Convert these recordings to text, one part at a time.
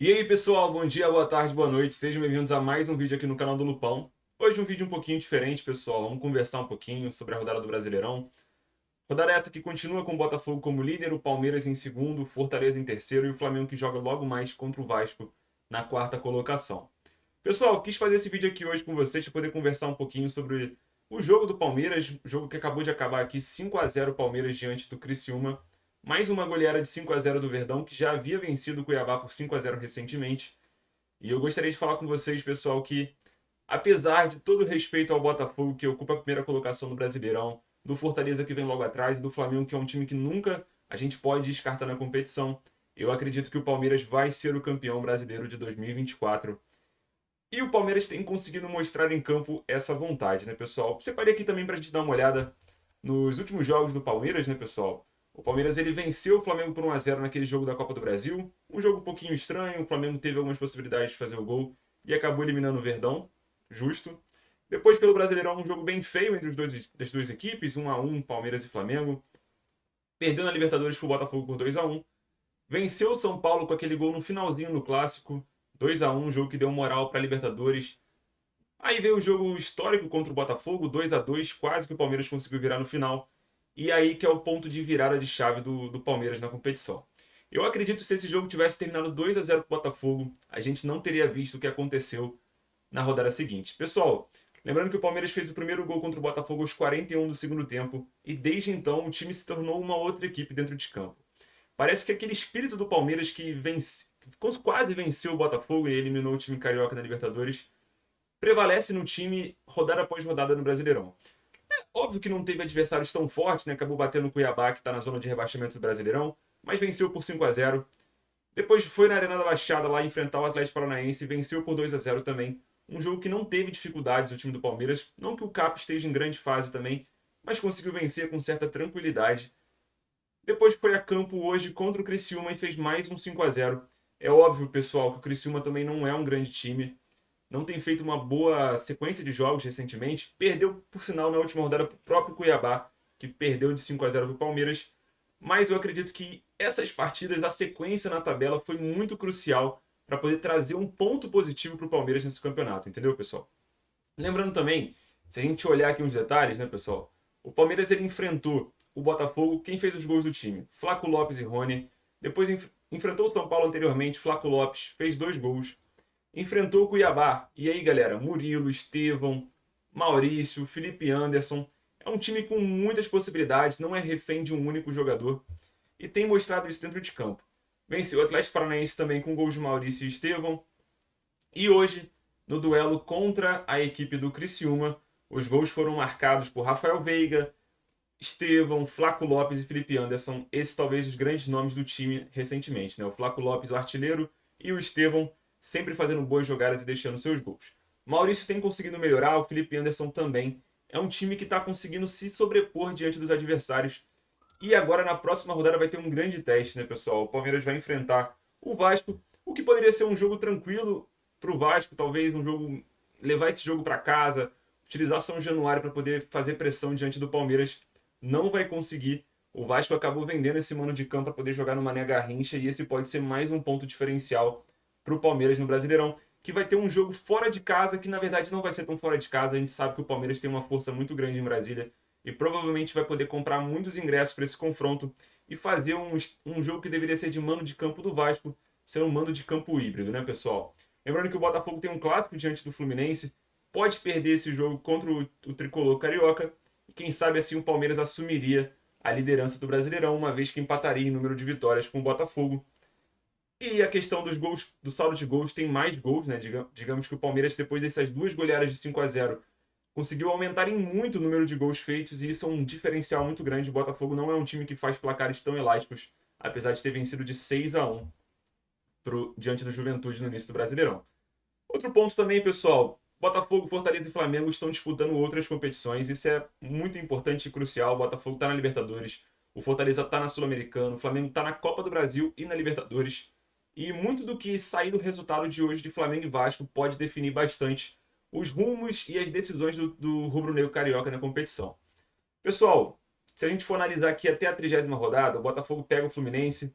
E aí pessoal, bom dia, boa tarde, boa noite, sejam bem-vindos a mais um vídeo aqui no canal do Lupão. Hoje um vídeo um pouquinho diferente, pessoal, vamos conversar um pouquinho sobre a rodada do Brasileirão. Rodada essa que continua com o Botafogo como líder, o Palmeiras em segundo, Fortaleza em terceiro e o Flamengo que joga logo mais contra o Vasco na quarta colocação. Pessoal, quis fazer esse vídeo aqui hoje com vocês para poder conversar um pouquinho sobre o jogo do Palmeiras, jogo que acabou de acabar aqui 5-0 Palmeiras diante do Criciúma. Mais uma goleada de 5-0 do Verdão, que já havia vencido o Cuiabá por 5-0 recentemente. E eu gostaria de falar com vocês, pessoal, que apesar de todo o respeito ao Botafogo, que ocupa a primeira colocação no Brasileirão, do Fortaleza que vem logo atrás e do Flamengo, que é um time que nunca a gente pode descartar na competição, eu acredito que o Palmeiras vai ser o campeão brasileiro de 2024. E o Palmeiras tem conseguido mostrar em campo essa vontade, né, pessoal? Separei aqui também para a gente dar uma olhada nos últimos jogos do Palmeiras, né, pessoal? O Palmeiras ele venceu o Flamengo por 1-0 naquele jogo da Copa do Brasil. Um jogo um pouquinho estranho, o Flamengo teve algumas possibilidades de fazer o gol e acabou eliminando o Verdão, justo. Depois, pelo Brasileirão, um jogo bem feio entre das duas equipes, 1-1, Palmeiras e Flamengo. Perdeu na Libertadores pro Botafogo por 2-1. Venceu o São Paulo com aquele gol no finalzinho no Clássico, 2-1, jogo que deu moral para a Libertadores. Aí veio o jogo histórico contra o Botafogo, 2-2, quase que o Palmeiras conseguiu virar no final. E aí que é o ponto de virada de chave do Palmeiras na competição. Eu acredito que se esse jogo tivesse terminado 2-0 para o Botafogo, a gente não teria visto o que aconteceu na rodada seguinte. Pessoal, lembrando que o Palmeiras fez o primeiro gol contra o Botafogo aos 41 do segundo tempo, e desde então o time se tornou uma outra equipe dentro de campo. Parece que aquele espírito do Palmeiras que quase venceu o Botafogo e eliminou o time carioca na Libertadores prevalece no time rodada após rodada no Brasileirão. Óbvio que não teve adversários tão fortes, né? Acabou batendo o Cuiabá, que está na zona de rebaixamento do Brasileirão, mas venceu por 5-0. Depois foi na Arena da Baixada lá enfrentar o Atlético Paranaense e venceu por 2-0 também. Um jogo que não teve dificuldades o time do Palmeiras. Não que o Cap esteja em grande fase também, mas conseguiu vencer com certa tranquilidade. Depois foi a campo hoje contra o Criciúma e fez mais um 5-0. É óbvio, pessoal, que o Criciúma também não é um grande time. Não tem feito uma boa sequência de jogos recentemente. Perdeu, por sinal, na última rodada para o próprio Cuiabá, que perdeu de 5-0 para o Palmeiras. Mas eu acredito que essas partidas, a sequência na tabela foi muito crucial para poder trazer um ponto positivo para o Palmeiras nesse campeonato, entendeu, pessoal? Lembrando também, se a gente olhar aqui uns detalhes, né, pessoal? O Palmeiras ele enfrentou o Botafogo, quem fez os gols do time? Flaco Lopes e Rony. Depois enfrentou o São Paulo anteriormente, Flaco Lopes fez 2 gols. Enfrentou o Cuiabá. E aí, galera? Murilo, Estevão, Maurício, Felipe Anderson. É um time com muitas possibilidades, não é refém de um único jogador. E tem mostrado isso dentro de campo. Venceu o Atlético Paranaense também com gols de Maurício e Estevão. E hoje, no duelo contra a equipe do Criciúma, os gols foram marcados por Rafael Veiga, Estevão, Flaco Lopes e Felipe Anderson. Esses talvez os grandes nomes do time recentemente, né? O Flaco Lopes, o artilheiro, e o Estevão sempre fazendo boas jogadas e deixando seus gols. Maurício tem conseguido melhorar, o Felipe Anderson também. É um time que está conseguindo se sobrepor diante dos adversários. E agora na próxima rodada vai ter um grande teste, né, pessoal? O Palmeiras vai enfrentar o Vasco, o que poderia ser um jogo tranquilo para o Vasco, talvez um jogo levar esse jogo para casa, utilizar São Januário para poder fazer pressão diante do Palmeiras, não vai conseguir. O Vasco acabou vendendo esse mano de campo para poder jogar no Mané Garrincha e esse pode ser mais um ponto diferencial para o Palmeiras no Brasileirão, que vai ter um jogo fora de casa, que na verdade não vai ser tão fora de casa. A gente sabe que o Palmeiras tem uma força muito grande em Brasília e provavelmente vai poder comprar muitos ingressos para esse confronto e fazer um jogo que deveria ser de mano de campo do Vasco ser um mano de campo híbrido, né, pessoal? Lembrando que o Botafogo tem um clássico diante do Fluminense, pode perder esse jogo contra o tricolor carioca e quem sabe assim o Palmeiras assumiria a liderança do Brasileirão, uma vez que empataria em número de vitórias com o Botafogo. E a questão dos gols, do saldo de gols, tem mais gols, né? Digamos que o Palmeiras, depois dessas duas goleadas de 5-0, conseguiu aumentar em muito o número de gols feitos, e isso é um diferencial muito grande. O Botafogo não é um time que faz placares tão elásticos, apesar de ter vencido de 6-1 diante do Juventude no início do Brasileirão. Outro ponto também, pessoal, Botafogo, Fortaleza e Flamengo estão disputando outras competições, isso é muito importante e crucial. O Botafogo está na Libertadores, o Fortaleza está na Sul-Americana, o Flamengo está na Copa do Brasil e na Libertadores. E muito do que sair do resultado de hoje de Flamengo e Vasco pode definir bastante os rumos e as decisões do rubro-negro carioca na competição. Pessoal, se a gente for analisar aqui até a 30ª rodada, o Botafogo pega o Fluminense,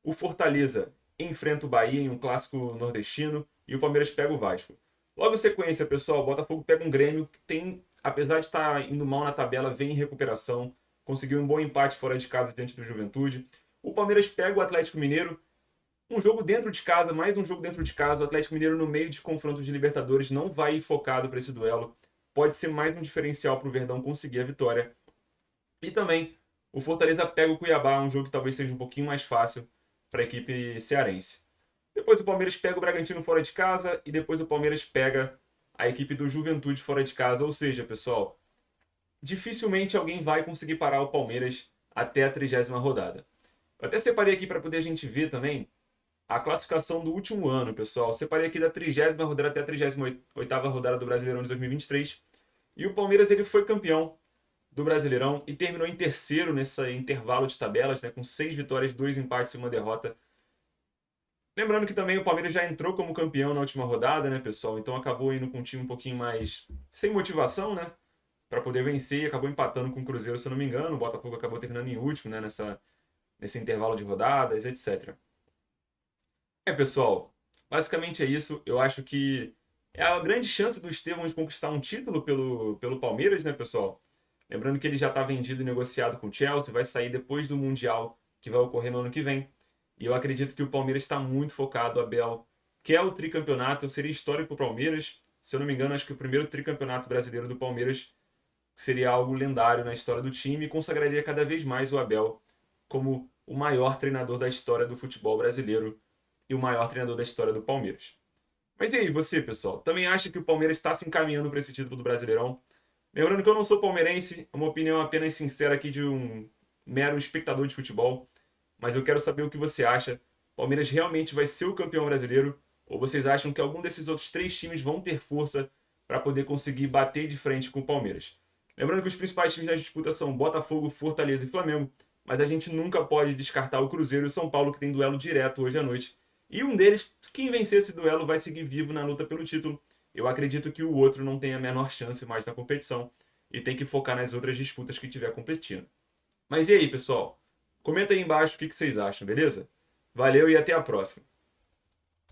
o Fortaleza enfrenta o Bahia em um clássico nordestino e o Palmeiras pega o Vasco. Logo em sequência, pessoal, o Botafogo pega um Grêmio que tem, apesar de estar indo mal na tabela, vem em recuperação, conseguiu um bom empate fora de casa diante do Juventude. O Palmeiras pega o Atlético Mineiro, um jogo dentro de casa, mais um jogo dentro de casa. O Atlético Mineiro, no meio de confronto de Libertadores, não vai focado para esse duelo. Pode ser mais um diferencial para o Verdão conseguir a vitória. E também o Fortaleza pega o Cuiabá, um jogo que talvez seja um pouquinho mais fácil para a equipe cearense. Depois o Palmeiras pega o Bragantino fora de casa e depois o Palmeiras pega a equipe do Juventude fora de casa. Ou seja, pessoal, dificilmente alguém vai conseguir parar o Palmeiras até a 30ª rodada. Eu até separei aqui para poder a gente ver também a classificação do último ano, pessoal. Eu separei aqui da 30ª rodada até a 38ª rodada do Brasileirão de 2023. E 23. E o Palmeiras ele foi campeão do Brasileirão e terminou em terceiro nesse intervalo de tabelas, né, com 6 vitórias, 2 empates e uma derrota. Lembrando que também o Palmeiras já entrou como campeão na última rodada, né, pessoal? Então acabou indo com um time um pouquinho mais sem motivação, né, para poder vencer e acabou empatando com o Cruzeiro, se eu não me engano. O Botafogo acabou terminando em último, né, nesse intervalo de rodadas, etc. Pessoal, basicamente é isso. Eu acho que é a grande chance do Estevão de conquistar um título pelo Palmeiras, né, pessoal? Lembrando que ele já está vendido e negociado com o Chelsea, vai sair depois do Mundial, que vai ocorrer no ano que vem. E eu acredito que o Palmeiras está muito focado. O Abel quer o tricampeonato, seria histórico para o Palmeiras. Se eu não me engano, acho que o primeiro tricampeonato brasileiro do Palmeiras seria algo lendário na história do time e consagraria cada vez mais o Abel como o maior treinador da história do futebol brasileiro e o maior treinador da história do Palmeiras. Mas e aí, você, pessoal? Também acha que o Palmeiras está se encaminhando para esse título do Brasileirão? Lembrando que eu não sou palmeirense, é uma opinião apenas sincera aqui de um mero espectador de futebol, mas eu quero saber o que você acha. O Palmeiras realmente vai ser o campeão brasileiro? Ou vocês acham que algum desses outros 3 times vão ter força para poder conseguir bater de frente com o Palmeiras? Lembrando que os principais times da disputa são Botafogo, Fortaleza e Flamengo, mas a gente nunca pode descartar o Cruzeiro e o São Paulo, que tem duelo direto hoje à noite. E um deles, quem vencer esse duelo, vai seguir vivo na luta pelo título. Eu acredito que o outro não tem a menor chance mais na competição e tem que focar nas outras disputas que tiver competindo. Mas e aí, pessoal? Comenta aí embaixo o que vocês acham, beleza? Valeu e até a próxima.